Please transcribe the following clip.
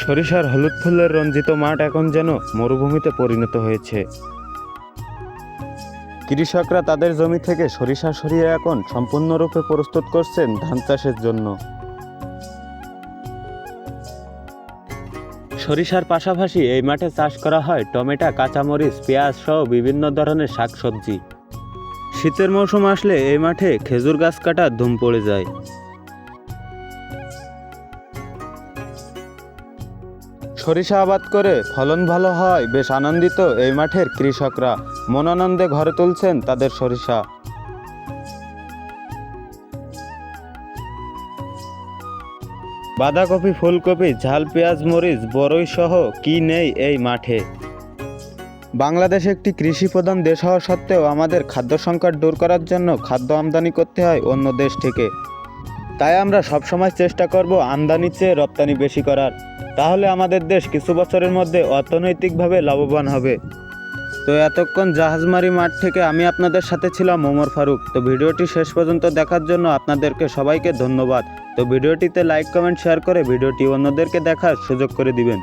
সরিষার হলুদ ফুলের রঞ্জিত মাঠ এখন যেন মরুভূমিতে পরিণত হয়েছে। কৃষকরা তাদের জমি থেকে সরিষা সরিয়ে এখন সম্পূর্ণরূপে প্রস্তুত করছেন ধান চাষের জন্য। সরিষার পাশাপাশি এই মাঠে চাষ করা হয় টমেটো, কাঁচামরিচ, পেঁয়াজ সহ বিভিন্ন ধরনের শাকসবজি। শীতের মৌসুম আসলে এই মাঠে খেজুর গাছ কাটার ধুম পড়ে যায়। সরিষা আবাদ করে ফলন ভালো হয় বেশ আনন্দিত এই মাঠের কৃষকরা, মন আনন্দে ঘরে তুলছেন তাদের সরিষা। বাঁধাকপি, ফুলকপি, ঝাল, পেঁয়াজ, মরিচ, বরই সহ কি নেই এই মাঠে। বাংলাদেশ একটি কৃষি প্রধান দেশ হওয়া সত্ত্বেও আমাদের খাদ্য সংকট দূর করার জন্য খাদ্য আমদানি করতে হয় অন্য দেশ থেকে। তাই আমরা সবসময় চেষ্টা করব আমদানির চেয়ে রপ্তানি বেশি করার। তাহলে আমাদের দেশ কিছু বছরের মধ্যে অর্থনৈতিকভাবে লাভবান হবে। তো এতক্ষণ জাহাজমারি মাঠ থেকে আমি আপনাদের সাথে ছিলাম ওমর ফারুক। তো ভিডিওটি শেষ পর্যন্ত দেখার জন্য আপনাদেরকে সবাইকে ধন্যবাদ। তো ভিডিওটিতে লাইক, কমেন্ট, শেয়ার করে ভিডিওটি অন্যদেরকে দেখার সুযোগ করে দিবেন।